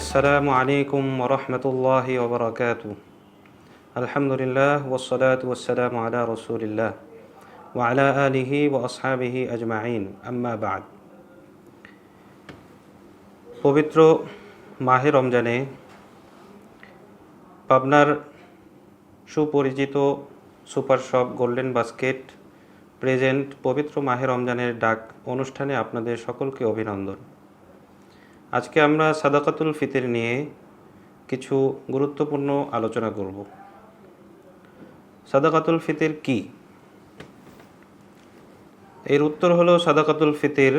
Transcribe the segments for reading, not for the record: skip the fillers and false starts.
আসসালামু আলাইকুম ওরহমতুল্লাহি ওবরাকাতু। আলহামদুলিল্লাহ ওয়াসসালাতু ওয়াসসালামু আলা রাসূলিল্লাহ ওয়া আলা আলিহি ওয়া আসহাবিহি আজমাইন, আম্মা বা'দ। পবিত্র মাহে রমজানে পাবনার সুপরিচিত super shop golden basket present পবিত্র মাহে রমজানের ডাক অনুষ্ঠানে আপনাদের সকলকে অভিনন্দন। আজকে আমরা সাদাকাতুল ফিতর নিয়ে কিছু গুরুত্বপূর্ণ আলোচনা করব। সাদাকাতুল ফিতর কি? এর উত্তর হলো, সাদাকাতুল ফিতর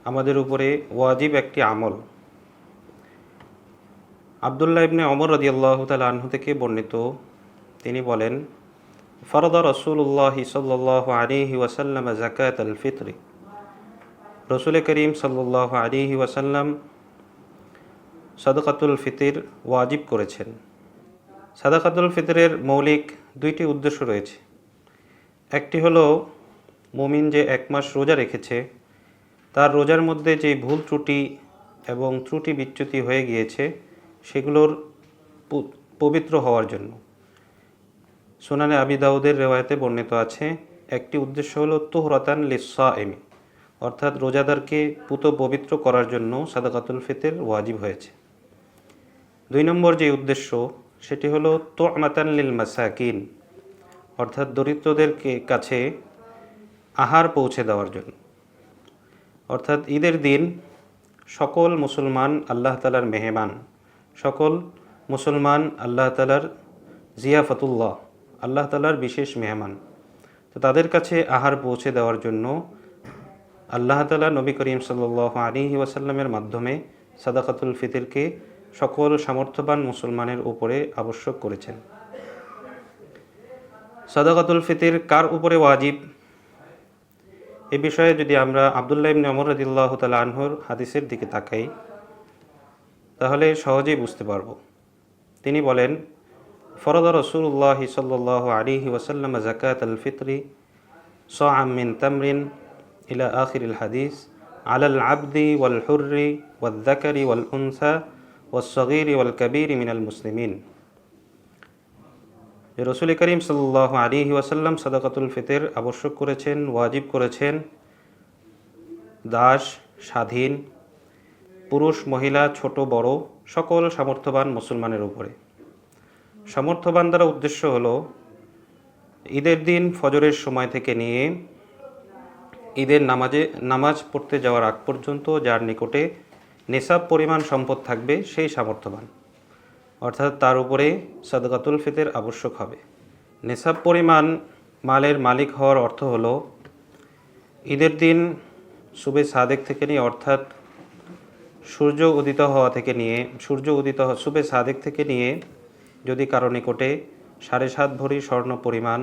আমাদের উপরে ওয়াজিব একটি আমল। আবদুল্লাহ ইবনে ওমর রাদিয়াল্লাহু তাআলা আনহু থেকে বর্ণিত, তিনি বলেন, ফরদা রাসূলুল্লাহ সাল্লাল্লাহু আলাইহি ওয়াসাল্লাম যাকাতুল ফিতর। রসুল করিম সাল্লাল্লাহু আলাইহি ওয়াসাল্লাম সাদাকাতুল ফিতর ওয়াজিব করেছেন। সাদাকাতুল ফিতরের মৌলিক দুইটি উদ্দেশ্য রয়েছে। একটি হলো, মুমিন যে এক মাস রোজা রেখেছে তার রোজার মধ্যে যে ভুল ত্রুটি এবং ত্রুটি বিচ্যুতি হয়ে গিয়েছে সেগুলোর পবিত্র হওয়ার জন্য। সুনানে আবি দাউদের রেওয়ায়েতে বর্ণিত আছে, একটি উদ্দেশ্য হলো তুহরাতান লিস-সাইমি, অর্থাৎ রোজাদারকে পুত পবিত্র করার জন্য সাদাকাতুল ফিতর ওয়াজিব হয়েছে। দুই নম্বর যে উদ্দেশ্য সেটি হলো তু'মাতান লিল মাসাকিন, অর্থাৎ দরিদ্রদের কাছে আহার পৌঁছে দেওয়ার জন্য। অর্থাৎ ঈদের দিন সকল মুসলমান আল্লাহ তাআলার মেহমান, সকল মুসলমান আল্লাহ তাআলার জিয়াফাতুল্লাহ, আল্লাহ তাআলার বিশেষ মেহমান। তো তাদের কাছে আহার পৌঁছে দেওয়ার জন্য আল্লাহ তাআলা নবী করিম সাল্লাল্লাহু আলাইহি ওয়াসাল্লামের মাধ্যমে সাদাকাতুল ফিতরকে সকল সামর্থ্যবান মুসলমানের উপরে আবশ্যক করেছেন। সাদাকাতুল ফিতর কার উপরে ওয়াজিব, এ বিষয়ে যদি আমরা আবদুল্লাহ ইবনে ওমর রাদিয়াল্লাহু তাআলা আনহুর হাদিসের দিকে তাকাই তাহলে সহজেই বুঝতে পারব। তিনি বলেন, ফরদা রাসূলুল্লাহ সাল্লাল্লাহু আলাইহি ওয়াসাল্লাম যাকাতুল ফিতরি সা'আম মিন তামরিন ইলা আখিরিল হাদিস আলাল আবদি ওয়াল হুররি ওয়াল যাকারি ওয়াল উনসা ওয়াস সগীরি ওয়াল কাবীরি মিনাল মুসলিমিন। যে রসুল করিম সাল্লাল্লাহু আলাইহি ওয়াসাল্লাম সাদাকাতুল ফিতর আবশ্যক করেছেন, ওয়াজিব করেছেন দাস, স্বাধীন, পুরুষ, মহিলা, ছোট বড় সকল সামর্থ্যবান মুসলমানের উপরে। সামর্থ্যবান দ্বারা উদ্দেশ্য হলো, ঈদের দিন ফজরের সময় থেকে নিয়ে ঈদের নামাজ পড়তে যাওয়ার আগ পর্যন্ত যার নিকটে নেসাব পরিমাণ সম্পদ থাকবে সেই সামর্থ্যবান, অর্থাৎ তার উপরে সাদাকাতুল ফিতর আবশ্যক হবে। নেসাব পরিমাণ মালের মালিক হওয়ার অর্থ হলো, ঈদের দিন সুবে সাদেক থেকে নিয়ে, অর্থাৎ সূর্য উদিত সুবে সাদেক থেকে নিয়ে যদি কারো নিকটে 7.5 ভরি স্বর্ণ পরিমাণ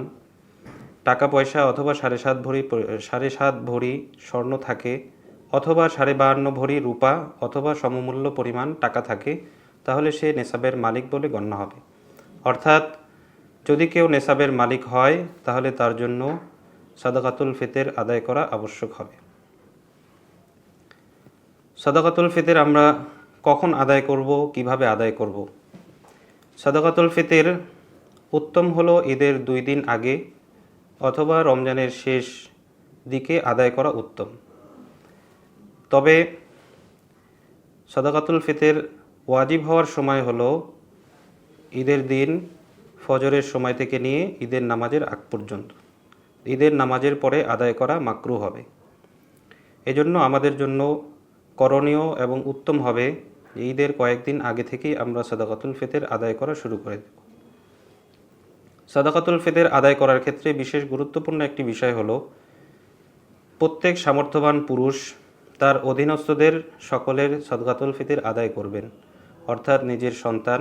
টাকা পয়সা অথবা 7.5 ভরি স্বর্ণ থাকে, অথবা 52.5 ভরি রূপা অথবা সমমূল্য পরিমাণ টাকা থাকে, তাহলে সে নেসাবের মালিক বলে গণ্য হবে। অর্থাৎ যদি কেউ নেসাবের মালিক হয় তাহলে তার জন্য সাদাকাতুল ফিতর আদায় করা আবশ্যক হবে। সাদাকাতুল ফিতর আমরা কখন আদায় করব, কিভাবে আদায় করব? সাদাকাতুল ফিতর উত্তম হলো ঈদের 2 দিন আগে অথবা রমজানের শেষ দিকে আদায় করা উত্তম। তবে সাদাকাতুল ফিতর ওয়াজিব হওয়ার সময় হলো ঈদের দিন ফজরের সময় থেকে নিয়ে ঈদের নামাজের আগ পর্যন্ত। ঈদের নামাজের পরে আদায় করা মাকরুহ হবে। এজন্য আমাদের জন্য করণীয় এবং উত্তম হবে ঈদের কয়েকদিন আগে থেকেই আমরা সাদাকাতুল ফিতর আদায় করা শুরু করে দেব। সাদাকাতুল ফিতর আদায় করার ক্ষেত্রে বিশেষ গুরুত্বপূর্ণ একটি বিষয় হলো, প্রত্যেক সামর্থ্যবান পুরুষ তার অধীনস্থদের সকলের সাদাকাতুল ফিতর আদায় করবেন, অর্থাৎ নিজের সন্তান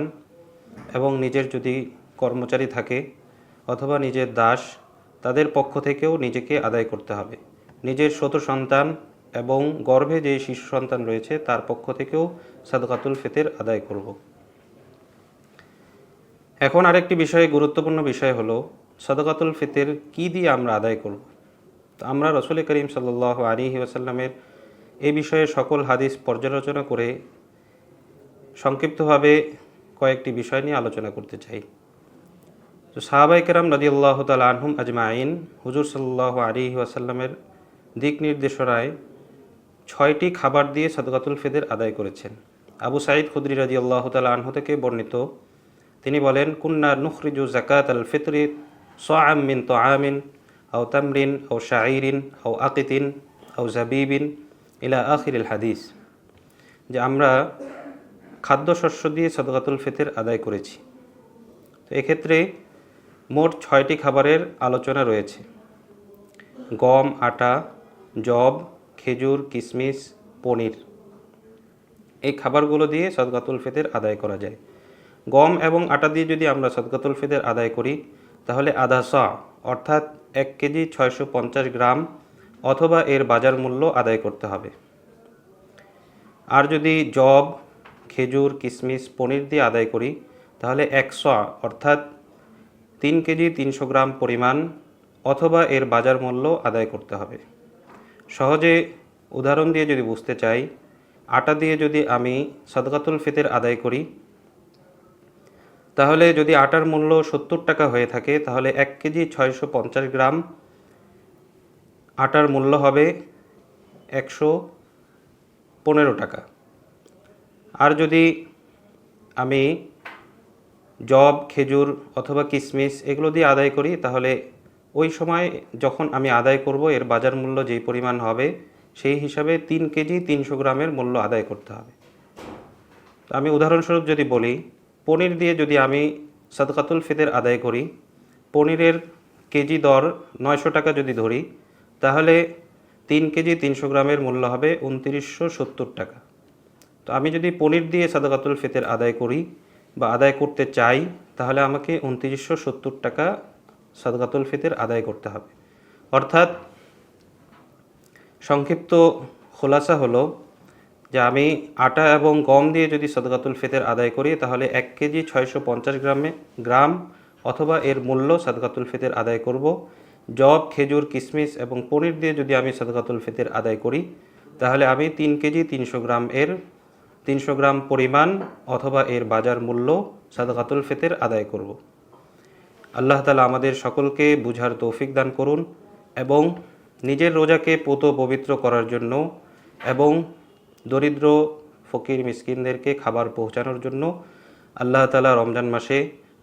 এবং নিজের যদি কর্মচারী থাকে অথবা নিজের দাস, তাদের পক্ষ থেকেও নিজেকে আদায় করতে হবে। নিজের ছোট সন্তান এবং গর্ভে যে শিশু সন্তান রয়েছে তার পক্ষ থেকেও সাদাকাতুল ফিতর আদায় করব। এখন আরেকটি গুরুত্বপূর্ণ বিষয় হলো, সাদাকাতুল ফিতর কি দিয়ে আমরা আদায় করব। তো আমরা রসুল করিম সাল্লাল্লাহু আলাইহি ওয়াসাল্লামের এই বিষয়ে সকল হাদিস পর্যালোচনা করে সংক্ষিপ্তভাবে কয়েকটি বিষয় নিয়ে আলোচনা করতে চাই। তো সাহাবায়ে কেরাম রাদিয়াল্লাহু তাআলা আনহুম আজমাইন হুজুর সাল্লাল্লাহু আলাইহি ওয়াসাল্লামের দিক নির্দেশনায় 6টি খাবার দিয়ে সাদকাতুল ফিতর আদায় করেছেন। আবু সাঈদ খুদরি রাদিয়াল্লাহু তাআলা আনহু থেকে বর্ণিত, তিনি বলেন, কুন্না নুখরিজু যাকাতাল ফিতরি সাআম মিন তাআমিন আও তামরিন আও শাঈরিন আও আকিতিন আও জাবিবিন ইলা আখিরিল হাদিস, যে আমরা খাদ্যশস্য দিয়ে সাদকাতুল ফিতর আদায় করেছি। তো এক্ষেত্রে মোট 6টি খাবারের আলোচনা রয়েছে। গম, আটা, যব, খেজুর, কিশমিশ, পনির, এই খাবারগুলো দিয়ে সাদকাতুল ফিতর আদায় করা যায়। গম এবং আটা দিয়ে যদি আমরা সাদকাতুল ফিতর আদায় করি তাহলে আধা সা অর্থাৎ 1 কেজি 650 গ্রাম অথবা এর বাজার মূল্য আদায় করতে হবে। আর যদি যব, খেজুর, কিশমিশ, পনির দিয়ে আদায় করি তাহলে 1 সা অর্থাৎ 3 কেজি 300 গ্রাম পরিমাণ অথবা এর বাজার মূল্য আদায় করতে হবে। সহজে উদাহরণ দিয়ে যদি বুঝতে চাই, আটা দিয়ে যদি আমি সাদকাতুল ফিতর আদায় করি তাহলে যদি আটার মূল্য 70 টাকা হয়ে থাকে তাহলে 1 কেজি 650 গ্রাম আটার মূল্য হবে 115 টাকা। আর যদি আমি যব, খেজুর অথবা কিশমিশ এগুলো দিয়ে আদায় করি তাহলে ওই সময় যখন আমি আদায় করব এর বাজার মূল্য যেই পরিমাণ হবে সেই হিসাবে 3 কেজি 300 গ্রামের মূল্য আদায় করতে হবে। তো আমি উদাহরণস্বরূপ যদি বলি, পনির দিয়ে যদি আমি সাদকাতুল ফিতর আদায় করি, পনিরের কেজি দর 900 টাকা যদি ধরি তাহলে 3 কেজি 300 গ্রামের মূল্য হবে 2970 টাকা। তো আমি যদি পনির দিয়ে সাদকাতুল ফিতর আদায় করি বা আদায় করতে চাই তাহলে আমাকে 2970 টাকা সাদকাতুল ফিতর আদায় করতে হবে। অর্থাৎ সংক্ষিপ্ত খোলাসা হলো যে আমি আটা এবং গম দিয়ে যদি সাদকাতুল ফিতর আদায় করি তাহলে 1 কেজি 650 গ্রাম অথবা এর মূল্য সাদকাতুল ফিতর আদায় করব। যব, খেজুর, কিশমিশ এবং পনির দিয়ে যদি আমি সাদকাতুল ফিতর আদায় করি তাহলে আমি 3 কেজি 300 গ্রাম এর 300 গ্রাম পরিমাণ অথবা এর বাজার মূল্য সাদকাতুল ফিতর আদায় করব। আল্লাহ তাআলা আমাদের সকলকে বুঝার তৌফিক দান করুন এবং নিজের রোজাকে পুত পবিত্র করার জন্য এবং দরিদ্র ফকির মিসকিনদেরকে খাবার পৌঁছানোর জন্য আল্লাহ তাআলা রমজান মাসে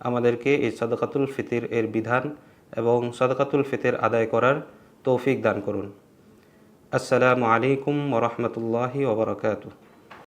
আমাদেরকে এই সাদকাতুল ফিতর এর বিধান এবং সাদকাতুল ফিতর আদায় করার তৌফিক দান করুন। আসসালামু আলাইকুম ওয়া রাহমাতুল্লাহি ওয়া বারাকাতুহু।